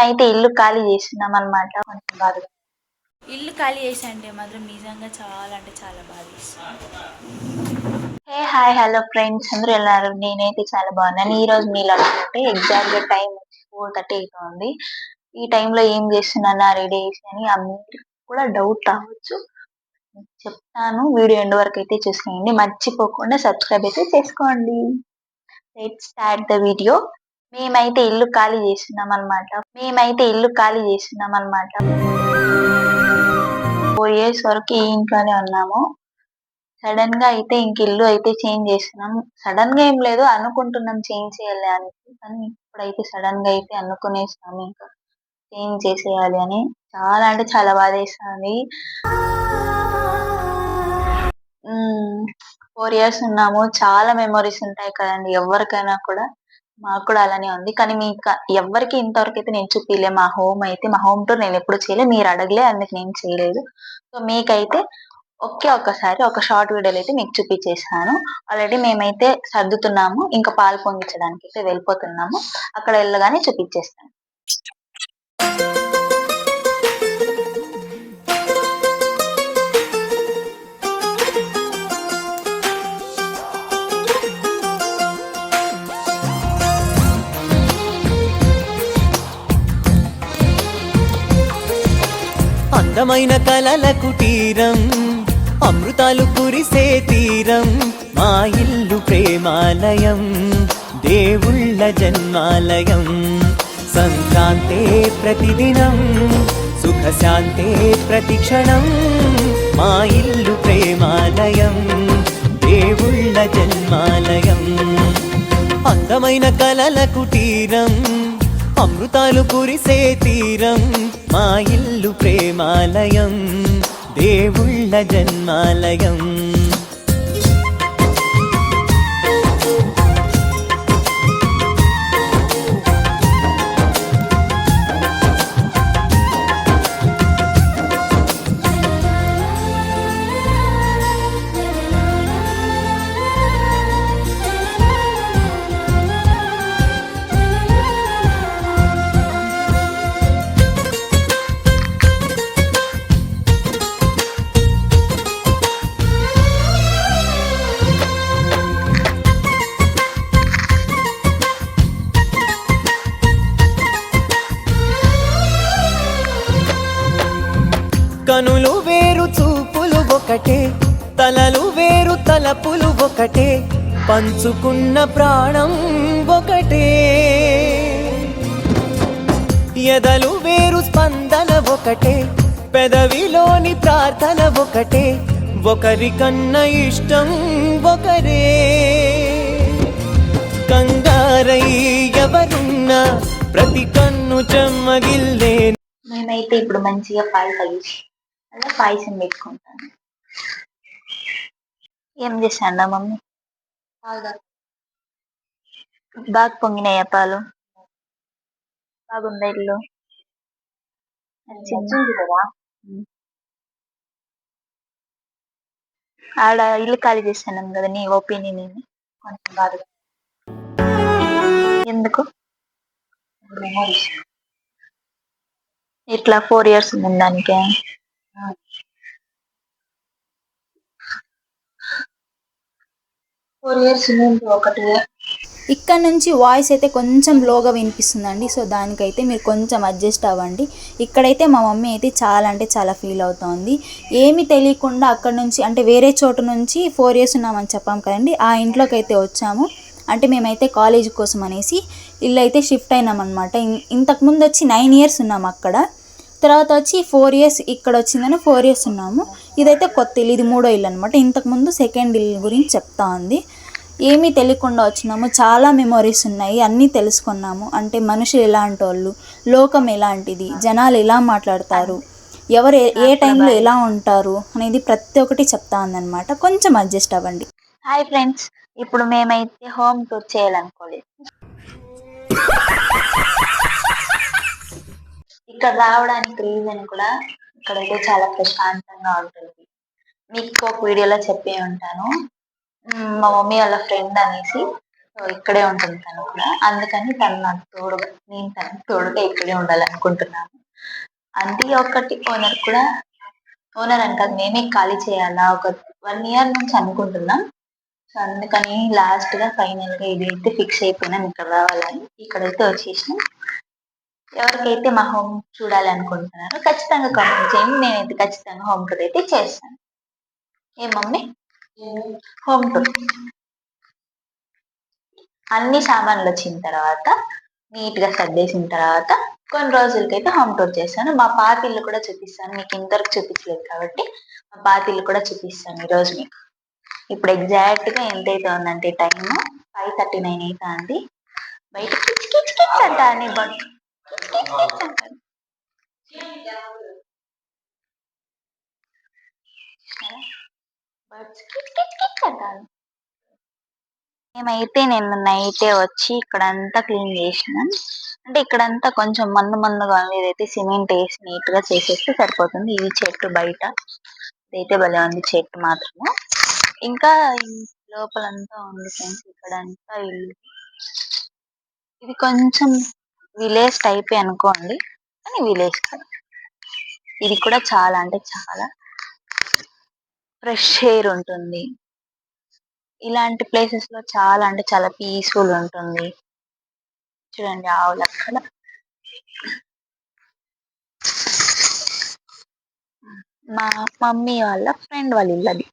మేమైతే ఇల్లు ఖాళీ చేస్తున్నాం అనమాట. కొంచెం బాధగా. ఇల్లు ఖాళీ చేసి అంటే మాత్రం నిజంగా చాలా అంటే చాలా బాధేస్తుంది. హే హాయ్ హలో ఫ్రెండ్స్, అందరూ ఎలా ఉన్నారు? నేనైతే చాలా బాగున్నాను. ఈ రోజు మీలో అంటే ఎగ్జాక్ట్ గా టైం 4:30 అవుతుంది. ఈ టైంలో ఏం చేస్తున్నానా రెడీ చేసి అని అందరికి కూడా డౌట్ రావచ్చు. చెప్తాను, వీడియో ఎండ్ వరకు అయితే చూసేయండి. మర్చిపోకుండా సబ్స్క్రైబ్ అయితే చేసుకోండి. Let's start the video. మేమైతే ఇల్లు ఖాళీ చేస్తున్నాం అనమాట. 4 years వరకు ఈ ఇంట్లోనే ఉన్నాము. సడన్ గా అయితే ఇంక ఇల్లు అయితే చేంజ్ చేస్తున్నాం. సడన్ గా ఏం లేదు, అనుకుంటున్నాం చేంజ్ చేయాలి అని. కానీ ఇప్పుడైతే సడన్ గా అయితే అనుకునేసాము ఇంకా చేంజ్ చేసేయాలి అని. చాలా అంటే చాలా బాధేస్తుంది. 4 years ఉన్నాము. చాలా మెమరీస్ ఉంటాయి కదండి ఎవరికైనా కూడా. మాకు కూడా అలానే ఉంది. కానీ మీకు ఎవ్వరికి ఇంతవరకు అయితే నేను చూపిలే. మా హోమ్ టూర్ నేను ఎప్పుడు చేయలే, మీరు అడగలే, అందుకు నేను చేయలేదు. సో మీకైతే ఒక్కసారి ఒక షార్ట్ వీడియోలో అయితే మీకు చూపించేసాను. ఆల్రెడీ మేమైతే సర్దుతున్నాము, ఇంకా పాలు పొంగించడానికి అయితే వెళ్ళిపోతున్నాము. అక్కడ వెళ్ళగానే చూపించేస్తాను. అందమైన కలల కుటీరం, అమృతాలు కురిసే తీరం, మా ఇల్లు ప్రేమాలయం, దేవుళ్ళ జన్మాలయం. సంక్రాంతే ప్రతిదినం, సుఖశాంతే ప్రతిక్షణం, మా ఇల్లు ప్రేమాలయం, దేవుళ్ళ జన్మాలయం. అందమైన కలల కుటీరం, అమృతాలు కురిసే తీరం, మా ఇల్లు ప్రేమాలయం, దేవుళ్ళ జన్మాలయం. కనులు వేరు చూపులు ఒకటే, తలలు వేరు తలపులు ఒకటే, పంచుకున్న ప్రాణం ఒకటే. ఎదలు వేరు స్పందన ఒకటే, పెదవిలోని ప్రార్థన ఒకటే, ఒకరికన్నా ఇష్టం ఒకరే. కంగారై ఎవరున్నా ప్రతి కన్ను చెమ్మగిల్లే. మేమైతే ఇప్పుడు మంచిగా పాలు కలిసి అలా పాయసం పెట్టుకుంటాను. ఏం చేశాను మమ్మీ? బాగా పొంగినాయా పాలు? బాగుందా ఇల్లు? నచ్చింది కదా. ఆడ ఇల్లు ఖాళీ చేశాను కదా, నీ ఒపీనియన్ కొంచెం బాధగా. ఎందుకు? ఇట్లా 4 years ఉంది దానికి. ఇక్కడ నుంచి వాయిస్ అయితే కొంచెం లోగా వినిపిస్తుందండి. సో దానికైతే మీరు కొంచెం అడ్జస్ట్ అవ్వండి. ఇక్కడైతే మా మమ్మీ అయితే చాలా అంటే చాలా ఫీల్ అవుతోంది. ఏమీ తెలియకుండా అక్కడ నుంచి అంటే వేరే చోటు నుంచి 4 years ఉన్నామని చెప్పాం కదండి, ఆ ఇంట్లోకి అయితే వచ్చాము. అంటే మేమైతే కాలేజ్ కోసం అనేసి ఇల్లు అయితే షిఫ్ట్ అయినామన్నమాట. ఇంతకుముందు వచ్చి 9 years ఉన్నాము అక్కడ. తర్వాత వచ్చి 4 years ఇక్కడ వచ్చిందని 4 years ఉన్నాము. ఇదైతే కొత్త ఇల్లు, ఇది 3వ ఇల్లు అనమాట. ఇంతకుముందు సెకండ్ ఇల్లు గురించి చెప్తా ఉంది. ఏమీ తెలియకుండా వచ్చినాము. చాలా మెమొరీస్ ఉన్నాయి, అన్నీ తెలుసుకున్నాము. అంటే మనుషులు ఎలాంటి వాళ్ళు, లోకం ఎలాంటిది, జనాలు ఎలా మాట్లాడతారు, ఎవరు ఏ టైంలో ఎలా ఉంటారు అనేది ప్రతి ఒక్కటి చెప్తా ఉందన్నమాట. కొంచెం అడ్జస్ట్ అవ్వండి. హాయ్ ఫ్రెండ్స్, ఇప్పుడు మేమైతే హోమ్ టూర్ చేయాలనుకోలేదు. ఇక్కడ రావడానికి రీజన్ కూడా, ఇక్కడైతే చాలా ప్రశాంతంగా ఉంటుంది. మీకు ఒక వీడియోలో చెప్పే ఉంటాను. మా మమ్మీ వాళ్ళ ఫ్రెండ్ అనేసి సో ఇక్కడే ఉంటుంది తను కూడా, అందుకని తను నాకు తోడుగా, నేను తనకు తోడుగా ఇక్కడే ఉండాలనుకుంటున్నాను. అది ఒకటి. ఓనర్ కూడా, ఓనర్ అని కాదు, మేమే ఖాళీ చేయాలా ఒక 1 year నుంచి అనుకుంటున్నాం. సో అందుకని లాస్ట్ గా ఫైనల్ గా ఇది అయితే ఫిక్స్ అయిపోయినాం, ఇక్కడ రావాలని. ఇక్కడైతే వచ్చేసినాం. ఎవరికైతే మా హోమ్ చూడాలి అనుకుంటున్నారో ఖచ్చితంగా కామెంట్ చేయండి, నేనైతే ఖచ్చితంగా హోమ్ టూర్ అయితే చేస్తాను. ఏ మమ్మీ, హోమ్ టూర్ అన్ని సామాన్లు వచ్చిన తర్వాత, నీట్ గా సర్దేసిన తర్వాత కొన్ని రోజులకైతే హోమ్ టూర్ చేస్తాను. మా పాతిల్లు కూడా చూపిస్తాను, మీకు ఇంతవరకు చూపించలేదు కాబట్టి మా పాతిల్లు కూడా చూపిస్తాను ఈ రోజు మీకు. ఇప్పుడు ఎగ్జాక్ట్ గా ఎంతైతే ఉందంటే టైం 5:39 అయితే అండి. బయట కిచ్ కిచ్ కిచ్ అంట అని బట్ బర్డ్స్ కిచ్ కిచ్ కిచ్ అంటాను. మేమైతే నిన్న నైటే వచ్చి ఇక్కడంతా క్లీన్ చేసినాం. అంటే ఇక్కడంతా కొంచెం మందుగా ఉంది, ఇదైతే సిమెంట్ వేసి నీట్ గా చేసేస్తే సరిపోతుంది. ఇది చెట్టు బయట, ఇదైతే భలే ఉంది చెట్టు మాత్రము. ఇంకా లోపలంతా ఉంది ఫ్రెండ్స్, ఇక్కడంతా ఇల్లు. ఇది కొంచెం విలేజ్ టైపే అనుకోండి, కానీ విలేజ్ కాదు. ఇది కూడా చాలా అంటే చాలా ఫ్రెష్ ఎయిర్ ఉంటుంది. ఇలాంటి ప్లేసెస్ లో చాలా అంటే చాలా పీస్ఫుల్ ఉంటుంది. చూడండి ఆవులు అక్కడ. మా మమ్మీ వాళ్ళ ఫ్రెండ్ వాళ్ళ ఇల్లు అది.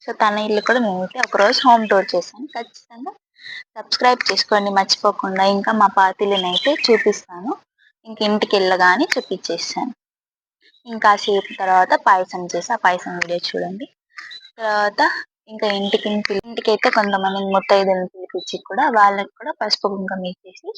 సో తన ఇల్లు కూడా మేమైతే ఒకరోజు హోమ్ టూర్ చేశాను. ఖచ్చితంగా సబ్స్క్రైబ్ చేసుకోండి మర్చిపోకుండా. ఇంకా మా పాతిల్ని అయితే చూపిస్తాను, ఇంక ఇంటికి వెళ్ళగానే చూపించేస్తాను. ఇంకా సేపు తర్వాత పాయసం చేసి ఆ పాయసం వీడియో చూడండి. తర్వాత ఇంకా ఇంటికైతే కొంతమంది ముత్తైదులను పిలిపించి కూడా వాళ్ళకి కూడా పసుపు కుంకుమ వేసేసి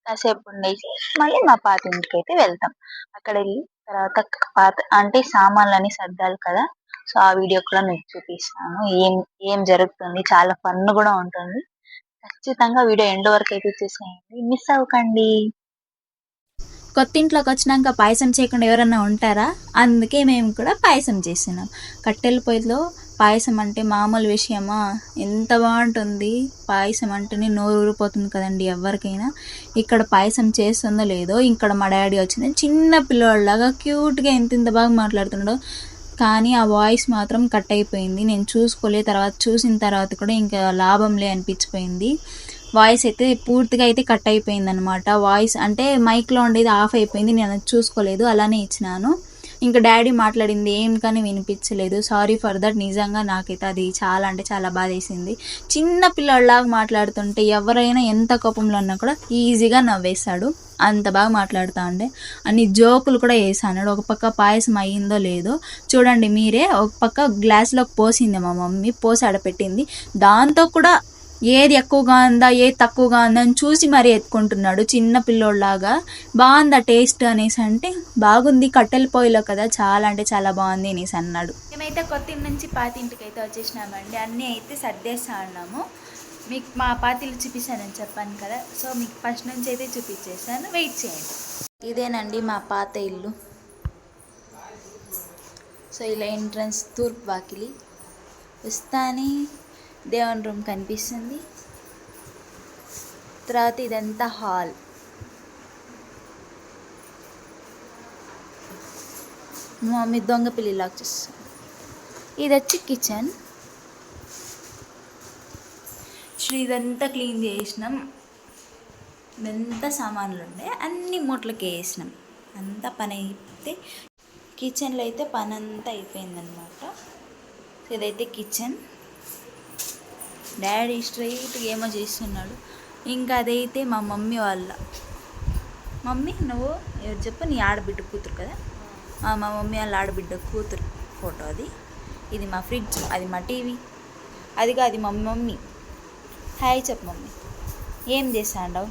కాసేపు ఉండేసి మళ్ళీ మా పాత ఇంటికి అయితే వెళ్తాం. అక్కడ వెళ్ళి తర్వాత పాత అంటే సామాన్లని సర్దాలి కదా, సో ఆ వీడియో కూడా మీకు చూపిస్తాను. ఏం ఏం జరుగుతుంది, చాలా ఫన్ కూడా ఉంటుంది. ఖచ్చితంగా వీడియో ఎండ్ వరకు అయితే చూసేయండి, మిస్ అవ్వకండి. కొత్త ఇంట్లోకి వచ్చినాక పాయసం చేయకుండా ఎవరన్నా ఉంటారా? అందుకే మేము కూడా పాయసం చేసినాం. కట్టెల పొయ్యిలో పాయసం అంటే మామూలు విషయమా? ఎంత బాగుంటుంది పాయసం అంటేనే నోరు ఊరిపోతుంది కదండి ఎవరికైనా. ఇక్కడ పాయసం చేస్తుందో లేదో, ఇక్కడ మా డాడీ వచ్చింది చిన్న పిల్లవాళ్ళలాగా క్యూట్గా ఎంత బాగా మాట్లాడుతున్నాడో, కానీ ఆ వాయిస్ మాత్రం కట్ అయిపోయింది. నేను చూసిన తర్వాత కూడా ఇంకా లాభంలే అనిపించిపోయింది. వాయిస్ అయితే పూర్తిగా అయితే కట్ అయిపోయింది అనమాట. వాయిస్ అంటే మైక్లో ఉండేది ఆఫ్ అయిపోయింది, నేను అది చూసుకోలేదు, అలానే ఇచ్చినాను. ఇంకా డాడీ మాట్లాడింది ఏం కానీ వినిపించలేదు. Sorry for that. నిజంగా నాకైతే అది చాలా అంటే చాలా బాధ వేసింది. చిన్న పిల్లలాగా మాట్లాడుతుంటే ఎవరైనా ఎంత కోపంలో ఉన్నా కూడా ఈజీగా నవ్వేస్తాడు, అంత బాగా మాట్లాడుతూ ఉండే. అన్ని జోకులు కూడా వేసాడు. ఒక పక్క పాయసం అయ్యిందో లేదో చూడండి మీరే. ఒక పక్క గ్లాస్లోకి పోసింది మా మమ్మీ, పోసి ఆడపెట్టింది. దాంతో కూడా ఏది ఎక్కువగా ఉందా ఏది తక్కువగా ఉందా అని చూసి మరీ ఎత్తుకుంటున్నాడు చిన్న పిల్లోళ్ళలాగా. బాగుందా టేస్ట్ అనేసి అంటే బాగుంది, కట్టెల పొయ్యిలో కదా, చాలా అంటే చాలా బాగుంది అనేసి అన్నాడు. మేమైతే కొత్త ఇంటి నుంచి పాత ఇంటికి అయితే వచ్చేసినామండి. అన్నీ అయితే సర్దేస్తా ఉన్నాము. మీకు మా పాతిల్లు చూపిస్తానని చెప్పాను కదా, సో మీకు ఫస్ట్ నుంచి అయితే చూపించేస్తాను, వెయిట్ చేయండి. ఇదేనండి మా పాత ఇల్లు. సో ఇలా ఎంట్రన్స్ తూర్పు వాకిలి వస్తానే దేవుని రూమ్ కనిపిస్తుంది. తర్వాత ఇదంతా హాల్. మా మమ్మీ దొంగ పిల్లి లాక్ చేస్తాను. ఇది వచ్చి కిచెన్. ఇదంతా క్లీన్ చేసినాం. ఇదంతా సామాన్లు ఉండే అన్ని మూటలకి వేసినాం. అంతా పని అయితే కిచెన్లో అయితే పని అంతా అయిపోయిందనమాట. సో ఇదైతే కిచెన్. డాడీ స్ట్రైట్గా ఏమో చేస్తున్నాడు. ఇంకా అదైతే మా మమ్మీ వాళ్ళ మమ్మీ. నువ్వు ఎవరు చెప్పు, నీ ఆడబిడ్డ కూతురు కదా. మా మమ్మీ వాళ్ళ ఆడబిడ్డ కూతురు ఫోటో అది. ఇది మా ఫ్రిడ్జ్, అది మా టీవీ, అదిగా అది మా మమ్మీ. హాయ్ చెప్పు మమ్మీ. ఏం చేస్తాండవు?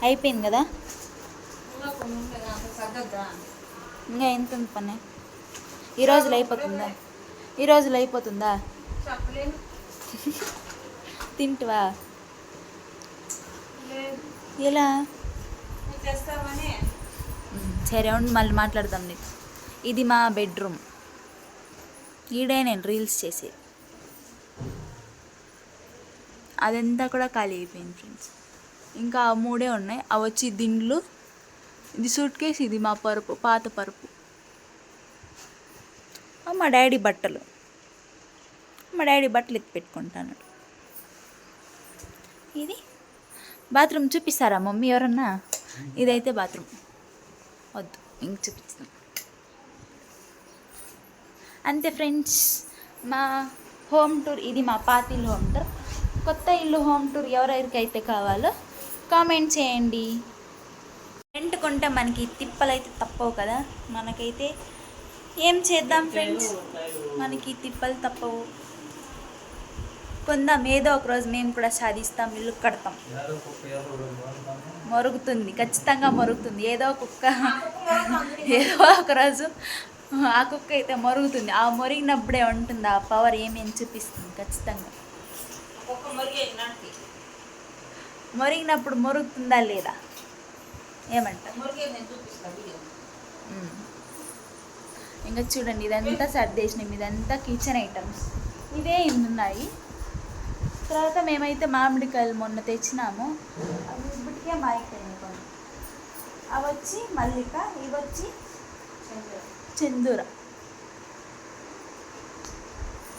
అయిపోయింది కదా, ఇంకా ఎంత ఉంది పని? ఈ రోజులో అయిపోతుందా? తింటువా? ఎలా? సరే ఉండి మళ్ళీ మాట్లాడదాం నీకు. ఇది మా బెడ్రూమ్. ఈడే నేను రీల్స్ చేసేది. అదంతా కూడా ఖాళీ అయిపోయింది ఫ్రెండ్స్. ఇంకా ఆ 3 ఉన్నాయి. అవి వచ్చి దిండ్లు, ఇది సూట్ కేస్, ఇది మా పరుపు, పాత పరుపు. మా డాడీ బట్టలు ఎత్తి పెట్టుకుంటాను. ఇది బాత్రూమ్ చూపిస్తారా మమ్మీ ఎవరన్నా? ఇదైతే బాత్రూమ్, వద్దు ఇంక చూపిస్తాం. అంతే ఫ్రెండ్స్, మా హోమ్ టూర్ ఇది. మా పాత ఇల్లు హోమ్ టూర్. కొత్త ఇల్లు హోమ్ టూర్ ఎవరెవరికైతే కావాలో కామెంట్ చేయండి. రెంట్ కొంటే మనకి తిప్పలు అయితే తప్పవు కదా. మనకైతే ఏం చేద్దాం ఫ్రెండ్స్, మనకి తిప్పలు తప్పవు. కొందాం, ఏదో ఒక రోజు మేము కూడా సాధిస్తాం, ఇల్లు కడతాం. మరుగుతుంది, ఖచ్చితంగా మరుగుతుంది. ఏదో ఒక రోజు ఆ కుక్క అయితే మరుగుతుంది. ఆ మరిగినప్పుడే ఉంటుంది ఆ పవర్, ఏమేమి చూపిస్తుంది ఖచ్చితంగా. మరిగినప్పుడు మరుగుతుందా లేదా ఏమంటారు? ఇంకా చూడండి, ఇదంతా సర్దేసినాం. ఇదంతా కిచెన్ ఐటమ్స్, ఇవే ఉన్నాయి. తర్వాత మేమైతే మామిడికాయలు మొన్న తెచ్చినాము. అవి ఇప్పటికే మాయిపోయినాయి కొన్ని. అవి వచ్చి మల్లిక, ఇవి వచ్చి చందూర.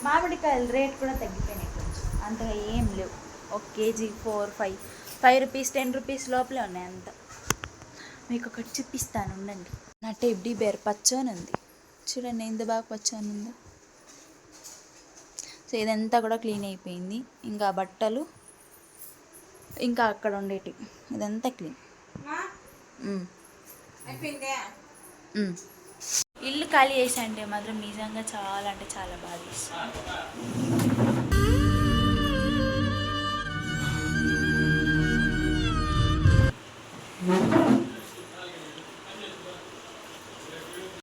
మామిడికాయలు రేట్ కూడా తగ్గిపోయినాయి కొంచెం, అంతగా ఏం లేవు. 1 కేజీ 5 రూపీస్ 10 రూపీస్ లోపలే ఉన్నాయి అంతా. మీకు ఒకటి చూపిస్తాను ఉండండి. నా టెడ్డీ బేర్ పచ్చని ఉంది చూడండి, ఎంత బాగా పచ్చని ఉందో. సో ఇదంతా కూడా క్లీన్ అయిపోయింది. ఇంకా బట్టలు, ఇంకా అక్కడ ఉండేటివి, ఇదంతా క్లీన్. ఇల్లు ఖాళీ చేసి అంటే మాత్రం నిజంగా చాలా అంటే చాలా బాధ.